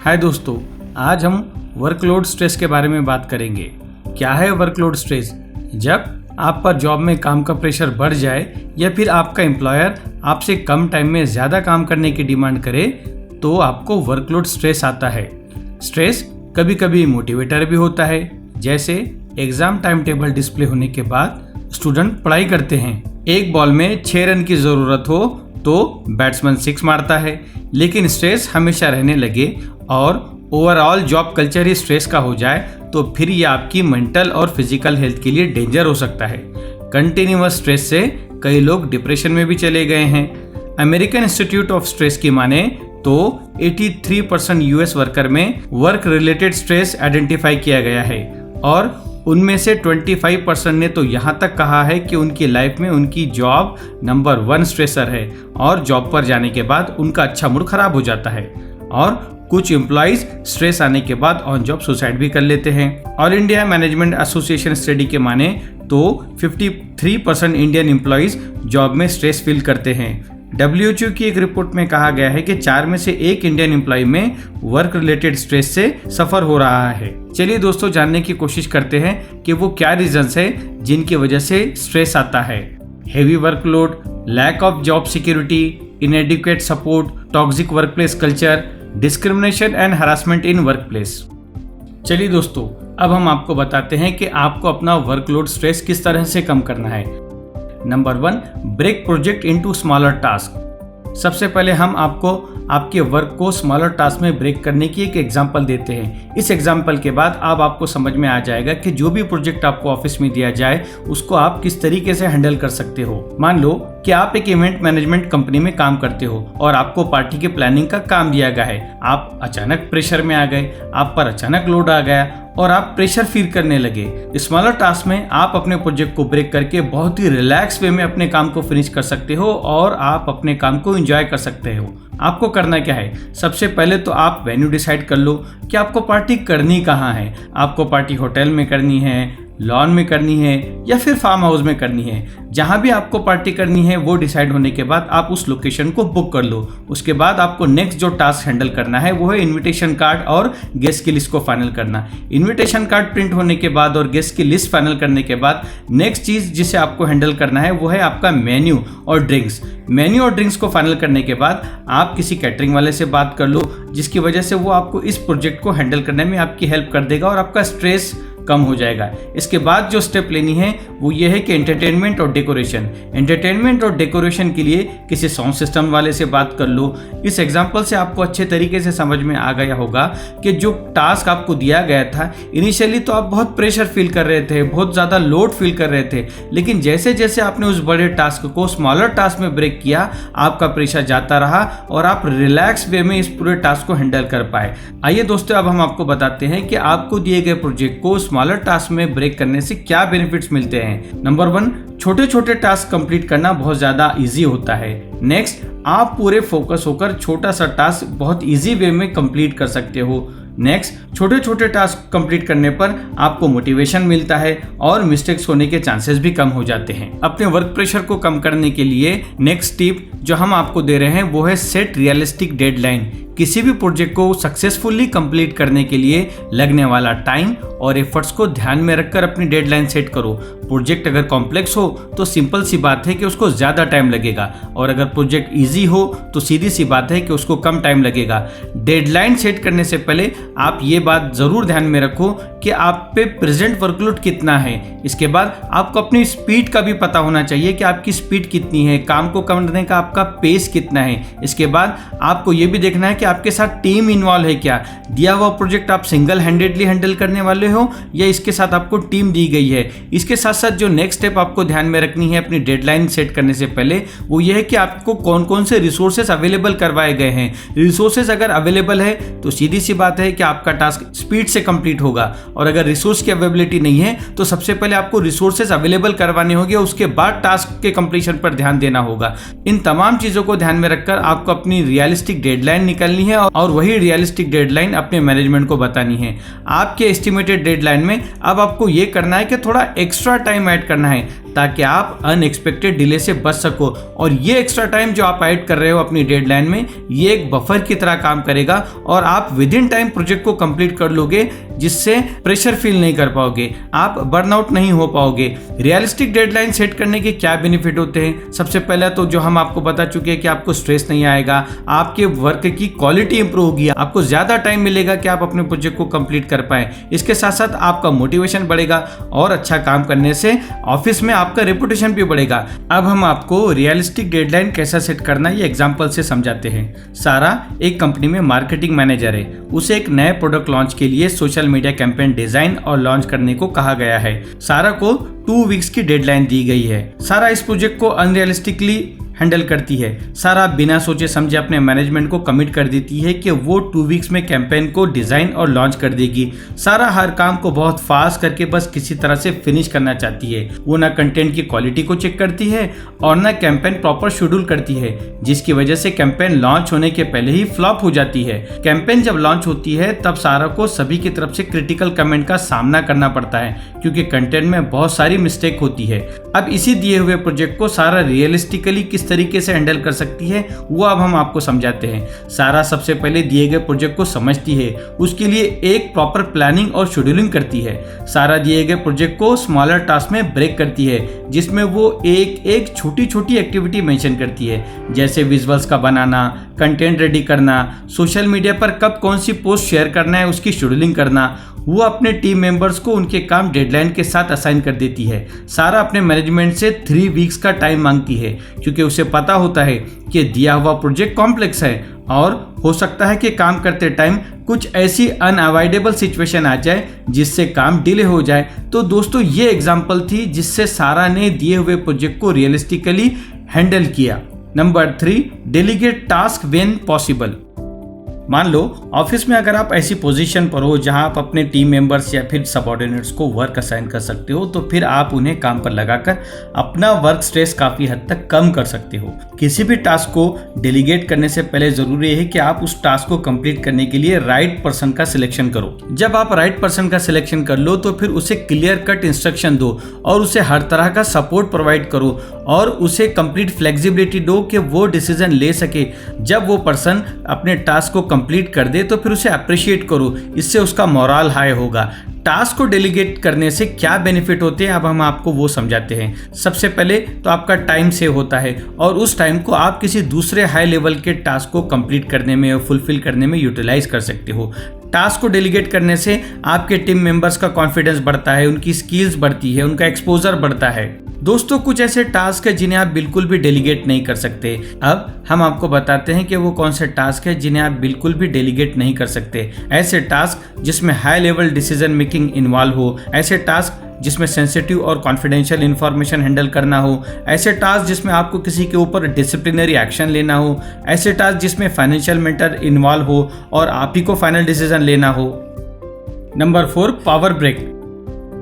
हाय दोस्तों, आज हम वर्कलोड स्ट्रेस के बारे में बात करेंगे। क्या है वर्कलोड स्ट्रेस? जब आप पर जॉब में काम का प्रेशर बढ़ जाए या फिर आपका एम्प्लॉयर आपसे कम टाइम में ज़्यादा काम करने की डिमांड करे तो आपको वर्कलोड स्ट्रेस आता है। स्ट्रेस कभी कभी मोटिवेटर भी होता है, जैसे एग्जाम टाइम टेबल डिस्प्ले होने के बाद स्टूडेंट पढ़ाई करते हैं। एक बॉल में 6 रन की ज़रूरत हो तो बैट्समैन 6 मारता है, लेकिन स्ट्रेस हमेशा रहने लगे और ओवरऑल जॉब कल्चर ही स्ट्रेस का हो जाए तो फिर ये आपकी मेंटल और फिजिकल हेल्थ के लिए डेंजर हो सकता है। कंटिन्यूअस स्ट्रेस से कई लोग डिप्रेशन में भी चले गए हैं। अमेरिकन इंस्टीट्यूट ऑफ स्ट्रेस की माने तो 83% यूएस वर्कर में वर्क रिलेटेड स्ट्रेस आइडेंटिफाई किया गया है और उनमें से 25% ने तो यहाँ तक कहा है कि उनकी लाइफ में उनकी जॉब नंबर 1 स्ट्रेसर है और जॉब पर जाने के बाद उनका अच्छा मूड खराब हो जाता है। और कुछ एम्प्लॉइज स्ट्रेस आने के बाद ऑन जॉब सुसाइड भी कर लेते हैं। All India management association study के माने तो 53% इंडियन एम्प्लॉइज जॉब में स्ट्रेस फील करते हैं। WHO की एक रिपोर्ट में कहा गया है कि 4 में से 1 इंडियन एम्प्लॉय में वर्क रिलेटेड स्ट्रेस से सफर हो रहा है। चलिए दोस्तों, जानने की कोशिश करते हैं कि वो क्या रीजंस है जिनकी वजह से स्ट्रेस आता है। Heavy workload, lack of job security, inadequate support, toxic workplace culture, discrimination and harassment in workplace. चलिए दोस्तों, अब हम आपको बताते हैं कि आपको अपना वर्कलोड स्ट्रेस किस तरह से कम करना है। Number 1, break project into smaller task. सबसे पहले हम आपको आपके वर्क को स्मॉलर टास्क में ब्रेक करने की एक एग्जांपल देते हैं। इस एग्जांपल के बाद अब आपको समझ में आ जाएगा कि जो भी प्रोजेक्ट आपको ऑफिस में दिया जाए उसको आप किस तरीके से हैंडल कर सकते हो। मान लो कि आप एक इवेंट मैनेजमेंट कंपनी में काम करते हो और आपको पार्टी की प्लानिंग का काम दिया गया है। आप अचानक प्रेशर में आ गए, आप पर अचानक लोड आ गया और आप प्रेशर फील करने लगे। स्मॉलर टास्क में आप अपने प्रोजेक्ट को ब्रेक करके बहुत ही रिलैक्स वे में अपने काम को फिनिश कर सकते हो और आप अपने काम को एंजॉय कर सकते हो। आपको करना क्या है? सबसे पहले तो आप वेन्यू डिसाइड कर लो कि आपको पार्टी करनी कहाँ है। आपको पार्टी होटल में करनी है, लॉन में करनी है या फिर फार्म हाउस में करनी है। जहाँ भी आपको पार्टी करनी है वो डिसाइड होने के बाद आप उस लोकेशन को बुक कर लो। उसके बाद आपको नेक्स्ट जो टास्क हैंडल करना है वो है इनविटेशन कार्ड और गेस्ट की लिस्ट को फाइनल करना। इनविटेशन कार्ड प्रिंट होने के बाद और गेस्ट की लिस्ट फाइनल करने के बाद नेक्स्ट चीज़ जिसे आपको हैंडल करना है वो है आपका मेन्यू और ड्रिंक्स। मेन्यू और ड्रिंक्स को फाइनल करने के बाद आप किसी कैटरिंग वाले से बात कर लो, जिसकी वजह से वो आपको इस प्रोजेक्ट को हैंडल करने में आपकी हेल्प कर देगा और आपका स्ट्रेस कम हो जाएगा। इसके बाद जो स्टेप लेनी है वो ये है कि एंटरटेनमेंट और डेकोरेशन। एंटरटेनमेंट और डेकोरेशन के लिए किसी साउंड सिस्टम वाले से बात कर लो। इस एग्जांपल से आपको अच्छे तरीके से समझ में आ गया होगा कि जो टास्क आपको दिया गया था इनिशियली तो आप बहुत प्रेशर फील कर रहे थे, बहुत ज़्यादा लोड फील कर रहे थे, लेकिन जैसे जैसे आपने उस बड़े टास्क को स्मॉलर टास्क में ब्रेक किया आपका प्रेशर जाता रहा और आप रिलैक्स वे में इस पूरे टास्क को हैंडल कर पाए। आइए दोस्तों, अब हम आपको बताते हैं कि आपको दिए गए प्रोजेक्ट को स्मॉलर टास्क में ब्रेक करने से क्या बेनिफिट्स मिलते हैं। नंबर 1, छोटे छोटे टास्क कंप्लीट करना बहुत ज्यादा इजी होता है। नेक्स्ट, आप पूरे फोकस होकर छोटा सा टास्क बहुत इजी वे में कंप्लीट कर सकते हो। नेक्स्ट, छोटे छोटे टास्क कंप्लीट करने पर आपको मोटिवेशन मिलता है और मिस्टेक्स होने के चांसेस भी कम हो जाते हैं। अपने वर्क प्रेशर को कम करने के लिए नेक्स्ट टिप जो हम आपको दे रहे हैं वो है सेट रियलिस्टिक डेडलाइन। किसी भी प्रोजेक्ट को सक्सेसफुली कंप्लीट करने के लिए लगने वाला टाइम और एफर्ट्स को ध्यान में रखकर अपनी डेडलाइन सेट करो। प्रोजेक्ट अगर कॉम्प्लेक्स हो तो सिंपल सी बात है कि उसको ज़्यादा टाइम लगेगा और अगर प्रोजेक्ट इजी हो तो सीधी सी बात है कि उसको कम टाइम लगेगा। डेडलाइन सेट करने से पहले आप ये बात ज़रूर ध्यान में रखो कि आप पे प्रेजेंट वर्कलोड कितना है। इसके बाद आपको अपनी स्पीड का भी पता होना चाहिए कि आपकी स्पीड कितनी है, काम को करने का आपका पेस कितना है। इसके बाद आपको ये भी देखना है कि आपके साथ टीम इन्वॉल्व है क्या। दिया हुआ प्रोजेक्ट आप सिंगल हैंडेडली हैंडल करने वाले हो या इसके साथ आपको टीम दी गई है। इसके साथ साथ जो नेक्स्ट स्टेप आपको ध्यान में रखनी है अपनी डेडलाइन सेट करने से पहले वो ये है कि आपको कौन कौन से रिसोर्सेज अवेलेबल करवाए गए हैं। रिसोर्सेज अगर अवेलेबल है तो सीधी सी बात है कि आपका टास्क स्पीड से कंप्लीट होगा और अगर रिसोर्स की अवेलेबिलिटी नहीं है तो सबसे पहले आपको रिसोर्सेज अवेलेबल करवाने होंगे, उसके बाद टास्क के कंप्लीशन पर ध्यान देना होगा। इन तमाम चीज़ों को ध्यान में रखकर आपको अपनी रियलिस्टिक डेडलाइन निकालनी है और वही रियलिस्टिक डेडलाइन अपने मैनेजमेंट को बतानी है। आपके एस्टिमेटेड डेडलाइन में अब आपको ये करना है कि थोड़ा एक्स्ट्रा टाइम ऐड करना है ताकि आप अनएक्सपेक्टेड डिले से बच सको। और ये एक्स्ट्रा टाइम जो आप ऐड कर रहे हो अपनी डेडलाइन में, ये एक बफर की तरह काम करेगा और आप विद इन टाइम प्रोजेक्ट को कंप्लीट कर लोगे, जिससे प्रेशर फील नहीं कर पाओगे, आप बर्नआउट नहीं हो पाओगे। रियलिस्टिक डेडलाइन सेट करने के क्या बेनिफिट होते हैं? सबसे पहला तो जो हम आपको बता चुके हैं कि आपको स्ट्रेस नहीं आएगा, आपके वर्क की क्वालिटी इंप्रूव होगी, आपको ज्यादा टाइम मिलेगा कि आप अपने प्रोजेक्ट को कंप्लीट कर पाए। इसके साथ साथ आपका मोटिवेशन बढ़ेगा और अच्छा काम करने से ऑफिस में आपका रेपुटेशन भी बढ़ेगा। अब हम आपको रियलिस्टिक डेडलाइन कैसा सेट करना ये एग्जांपल से समझाते हैं। सारा एक कंपनी में मार्केटिंग मैनेजर है। उसे एक नए प्रोडक्ट लॉन्च के लिए सोशल मीडिया कैंपेन डिजाइन और लॉन्च करने को कहा गया है। सारा को 2 वीक्स की डेडलाइन दी गई है। सारा इस प्रोजेक्ट को अनरियलिस्टिकली हैंडल करती है। सारा बिना सोचे समझे अपने मैनेजमेंट को कमिट कर देती है कि वो 2 वीक्स में कैंपेन को डिजाइन और लॉन्च कर देगी। सारा हर काम को बहुत फास्ट करके बस किसी तरह से फिनिश करना चाहती है। वो ना कंटेंट की क्वालिटी को चेक करती है और ना कैंपेन प्रॉपर शेड्यूल करती है, जिसकी वजह से कैंपेन लॉन्च होने के पहले ही फ्लॉप हो जाती है। कैंपेन जब लॉन्च होती है तब सारा को सभी की तरफ से क्रिटिकल कमेंट का सामना करना पड़ता है, क्योंकि कंटेंट में बहुत सारी मिस्टेक होती है। अब इसी दिए हुए प्रोजेक्ट को सारा रियलिस्टिकली किस तरीके से हैंडल कर सकती है वो अब हम आपको समझाते हैं। सारा सबसे पहले दिए गए प्रोजेक्ट को समझती है, उसके लिए एक प्रॉपर प्लानिंग और शेड्यूलिंग करती है। सारा दिए गए प्रोजेक्ट को स्मॉलर टास्क में ब्रेक करती है, जिसमें वो एक छोटी छोटी एक्टिविटी मेंशन करती है, जैसे विजुअल्स का बनाना, कंटेंट रेडी करना, सोशल मीडिया पर कब कौन सी पोस्ट शेयर करना है उसकी शेड्यूलिंग करना। वो अपने टीम मेंबर्स को उनके काम डेडलाइन के साथ असाइन कर देती है। सारा अपने मैनेजमेंट से 3 वीक्स का टाइम मांगती है, क्योंकि उसे पता होता है कि दिया हुआ प्रोजेक्ट कॉम्प्लेक्स है और हो सकता है कि काम करते टाइम कुछ ऐसी अनअवॉइडेबल सिचुएशन आ जाए जिससे काम डिले हो जाए। तो दोस्तों ये एग्जांपल थी जिससे सारा ने दिए हुए प्रोजेक्ट को रियलिस्टिकली हैंडल किया। Number 3, delegate task when possible. मान लो ऑफिस में अगर आप ऐसी पोजीशन पर हो जहां आप अपने टीम मेंबर्स या फिर सबऑर्डिनेट्स को वर्क असाइन कर सकते हो, तो फिर आप उन्हें काम पर लगाकर अपना वर्क स्ट्रेस काफी हद तक कम कर सकते हो। किसी भी टास्क को डेलीगेट करने से पहले जरूरी है कि आप उस टास्क को कंप्लीट करने के लिए राइट पर्सन का सिलेक्शन करो। जब आप राइट पर्सन का सिलेक्शन कर लो तो फिर उसे क्लियर कट इंस्ट्रक्शन दो और उसे हर तरह का सपोर्ट प्रोवाइड करो और उसे कंप्लीट फ्लेक्सिबिलिटी दो कि वो डिसीजन ले सके। जब वो पर्सन अपने टास्क को कंप्लीट कर दे तो फिर उसे अप्रिशिएट करो, इससे उसका मोरल हाई होगा। टास्क को डेलीगेट करने से क्या बेनिफिट होते हैं अब हम आपको वो समझाते हैं। सबसे पहले तो आपका टाइम सेव होता है और उस टाइम को आप किसी दूसरे हाई लेवल के टास्क को कंप्लीट करने में और फुलफिल करने में यूटिलाइज कर सकते हो। टास्क को डेलीगेट करने से आपके टीम मेंबर्स का कॉन्फिडेंस बढ़ता है, उनकी स्किल्स बढ़ती है, उनका एक्सपोजर बढ़ता है। दोस्तों कुछ ऐसे टास्क है जिन्हें आप बिल्कुल भी डेलीगेट नहीं कर सकते। अब हम आपको बताते हैं कि वो कौन से टास्क है जिन्हें आप बिल्कुल भी डेलीगेट नहीं कर सकते। ऐसे टास्क जिसमें high level decision making involve हो, ऐसे टास्क जिसमें सेंसिटिव और कॉन्फिडेंशियल इंफॉर्मेशन हैंडल करना हो, ऐसे टास्क जिसमें आपको किसी के ऊपर डिसिप्लिनरी एक्शन लेना हो, ऐसे टास्क जिसमें फाइनेंशियल मैटर इन्वॉल्व हो और आप ही को फाइनल डिसीजन लेना हो। Number 4, power break.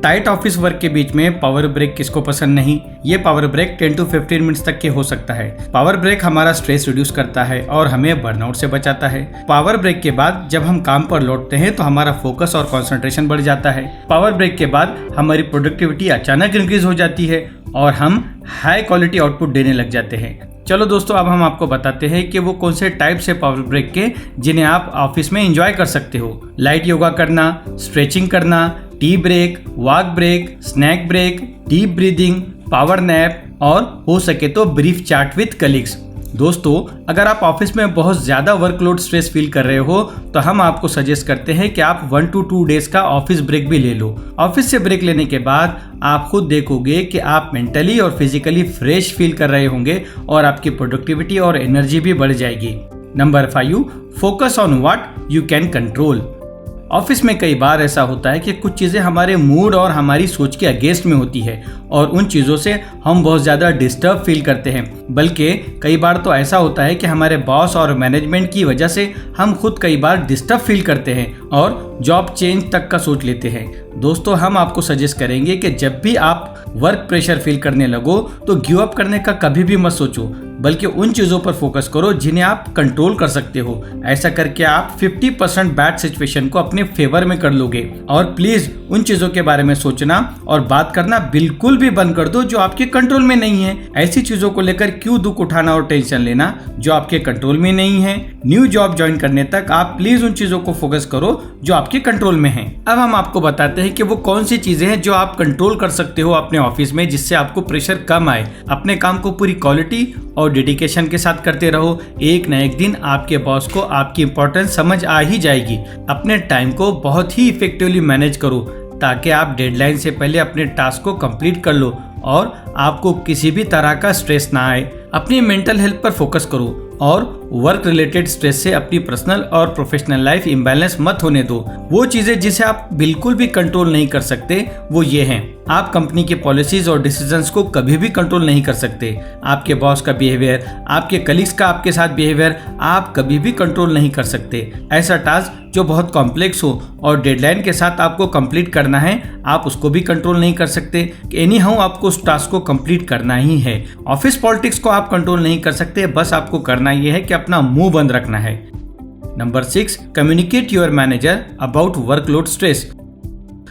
Tight office work के बीच में पावर ब्रेक किसको पसंद नहीं। ये पावर ब्रेक 10 to 15 मिनट्स तक के हो सकता है। पावर ब्रेक हमारा स्ट्रेस रिड्यूस करता है और हमें बर्नआउट से बचाता है। पावर ब्रेक के बाद जब हम काम पर लौटते हैं तो हमारा फोकस और कंसंट्रेशन बढ़ जाता है। पावर ब्रेक के बाद हमारी प्रोडक्टिविटी अचानक इंक्रीज हो जाती है और हम हाई क्वालिटी आउटपुट देने लग जाते हैं। चलो दोस्तों अब हम आपको बताते हैं कि वो कौन से टाइप से पावर ब्रेक के जिन्हें आप ऑफिस में एंजॉय कर सकते हो। लाइट योगा करना, स्ट्रेचिंग करना, tea break, walk break, snack break, deep breathing, power nap और हो सके तो ब्रीफ चैट विद कलीग्स। दोस्तों अगर आप ऑफिस में बहुत ज्यादा वर्कलोड स्ट्रेस फील कर रहे हो तो हम आपको सजेस्ट करते हैं कि आप 1 to 2 डेज का ऑफिस ब्रेक भी ले लो। ऑफिस से ब्रेक लेने के बाद आप खुद देखोगे कि आप मेंटली और फिजिकली फ्रेश फील कर रहे होंगे और आपकी प्रोडक्टिविटी और एनर्जी भी बढ़ जाएगी। Number 5, focus on what you can control. Office में कई बार ऐसा होता है कि कुछ चीज़ें हमारे मूड और हमारी सोच के अगेंस्ट में होती है और उन चीज़ों से हम बहुत ज़्यादा डिस्टर्ब फील करते हैं। बल्कि कई बार तो ऐसा होता है कि हमारे बॉस और मैनेजमेंट की वजह से हम खुद कई बार डिस्टर्ब फील करते हैं और जॉब चेंज तक का सोच लेते हैं। दोस्तों हम आपको सजेस्ट करेंगे कि जब भी आप वर्क प्रेशर फील करने लगो तो गिव अप करने का कभी भी मत सोचो। बल्कि उन चीजों पर फोकस करो जिन्हें आप कंट्रोल कर सकते हो। ऐसा करके आप 50% बैड सिचुएशन को अपने फेवर में कर लोगे। और प्लीज उन चीजों के बारे में सोचना और बात करना बिल्कुल भी बंद कर दो जो आपके कंट्रोल में नहीं है। ऐसी चीजों को लेकर क्यों दुख उठाना और टेंशन लेना जो आपके कंट्रोल में नहीं है। न्यू जॉब ज्वाइन करने तक आप प्लीज उन चीजों को फोकस करो जो आपके कंट्रोल में है। अब हम आपको बताते हैं कि वो कौन सी चीजें हैं जो आप कंट्रोल कर सकते हो अपने ऑफिस में, जिससे आपको प्रेशर कम आए। अपने काम को पूरी क्वालिटी और डेडिकेशन के साथ करते रहो। एक न एक दिन आपके बॉस को आपकी इंपॉर्टेंस समझ आ ही जाएगी। अपने टाइम को बहुत ही इफेक्टिवली मैनेज करो ताकि आप डेडलाइन से पहले अपने टास्क को कंप्लीट कर लो और आपको किसी भी तरह का स्ट्रेस ना आए। अपनी मेंटल हेल्थ पर फोकस करो और वर्क रिलेटेड स्ट्रेस से अपनी पर्सनल और प्रोफेशनल लाइफ इम्बैलेंस मत होने दो। वो चीजें जिसे आप बिल्कुल भी कंट्रोल नहीं कर सकते वो ये हैं। आप कंपनी के पॉलिसीज और डिसीजंस को कभी भी कंट्रोल नहीं कर सकते। आपके बॉस का बिहेवियर, आपके कलीग्स का आपके साथ बिहेवियर आप कभी भी कंट्रोल नहीं कर सकते। ऐसा टास्क जो बहुत कॉम्प्लेक्स हो और डेडलाइन के साथ आपको कंप्लीट करना है, आप उसको भी कंट्रोल नहीं कर सकते। एनी हाउ आपको उस टास्क को कंप्लीट करना ही है। ऑफिस पॉलिटिक्स को आप कंट्रोल नहीं कर सकते, बस आपको करना यह है कि अपना मुंह बंद रखना है। Number 6, communicate your manager about workload stress.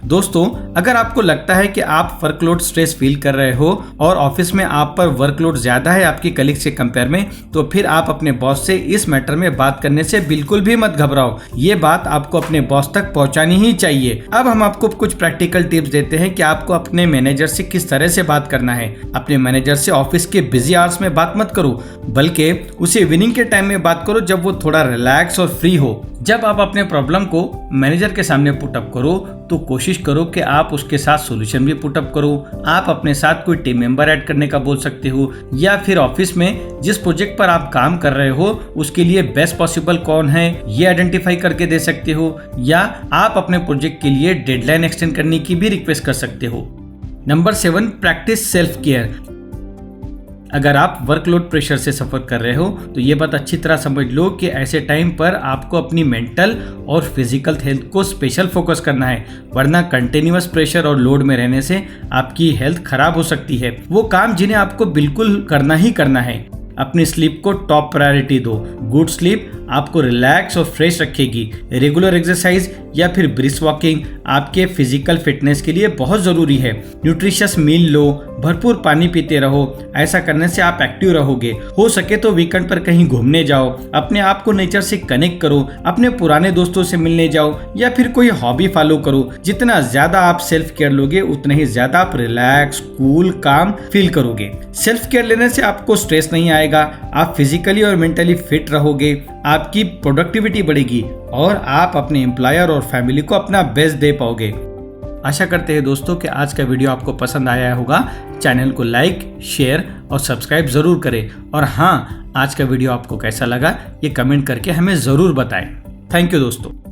दोस्तों, अगर आपको लगता है कि आप वर्कलोड स्ट्रेस फील कर रहे हो और ऑफिस में आप पर वर्कलोड ज्यादा है आपके कलीग से कंपेयर में, तो फिर आप अपने बॉस से इस मैटर में बात करने से बिल्कुल भी मत घबराओ। ये बात आपको अपने बॉस तक पहुंचानी ही चाहिए। अब हम आपको कुछ प्रैक्टिकल टिप्स देते हैं कि आपको अपने मैनेजर से किस तरह से बात करना है। अपने मैनेजर से ऑफिस के बिजी आवर्स में बात मत करो, बल्कि उसे इवनिंग के टाइम में बात करो जब वो थोड़ा रिलैक्स और फ्री हो। जब आप अपने प्रॉब्लम को मैनेजर के सामने पुटअप करो तो कोशिश करो कि आप उसके साथ सॉल्यूशन भी पुटअप करो। आप अपने साथ कोई टीम मेंबर ऐड करने का बोल सकते हो, या फिर ऑफिस में जिस प्रोजेक्ट पर आप काम कर रहे हो उसके लिए बेस्ट पॉसिबल कौन है ये आइडेंटिफाई करके दे सकते हो, या आप अपने प्रोजेक्ट के लिए डेडलाइन एक्सटेंड करने की भी रिक्वेस्ट कर सकते हो। Number 7, practice self care. अगर आप वर्कलोड प्रेशर से सफ़र कर रहे हो तो ये बात अच्छी तरह समझ लो कि ऐसे टाइम पर आपको अपनी मेंटल और फिजिकल हेल्थ को स्पेशल फोकस करना है, वरना कंटिन्यूअस प्रेशर और लोड में रहने से आपकी हेल्थ खराब हो सकती है। वो काम जिन्हें आपको बिल्कुल करना ही करना है। अपनी स्लीप को टॉप प्रायोरिटी दो। गुड स्लीप आपको रिलैक्स और फ्रेश रखेगी। रेगुलर एक्सरसाइज या फिर ब्रिस्क वॉकिंग आपके फिजिकल फिटनेस के लिए बहुत ज़रूरी है। न्यूट्रिशियस मील लो, भरपूर पानी पीते रहो। ऐसा करने से आप एक्टिव रहोगे। हो सके तो वीकेंड पर कहीं घूमने जाओ, अपने आप को नेचर से कनेक्ट करो, अपने पुराने दोस्तों से मिलने जाओ या फिर कोई हॉबी फॉलो करो। जितना ज़्यादा आप सेल्फ केयर लोगे उतना ही ज़्यादा आप रिलैक्स, कूल, काम फील करोगे। सेल्फ केयर लेने से आपको स्ट्रेस नहीं आएगा, आप फिजिकली और मेंटली फिट रहोगे, आपकी प्रोडक्टिविटी बढ़ेगी और आप अपने एम्प्लॉयर और फैमिली को अपना बेस्ट दे पाओगे। आशा करते हैं दोस्तों कि आज का वीडियो आपको पसंद आया होगा। चैनल को लाइक, शेयर और सब्सक्राइब जरूर करें। और हाँ, आज का वीडियो आपको कैसा लगा ये कमेंट करके हमें ज़रूर बताएं। थैंक यू दोस्तों।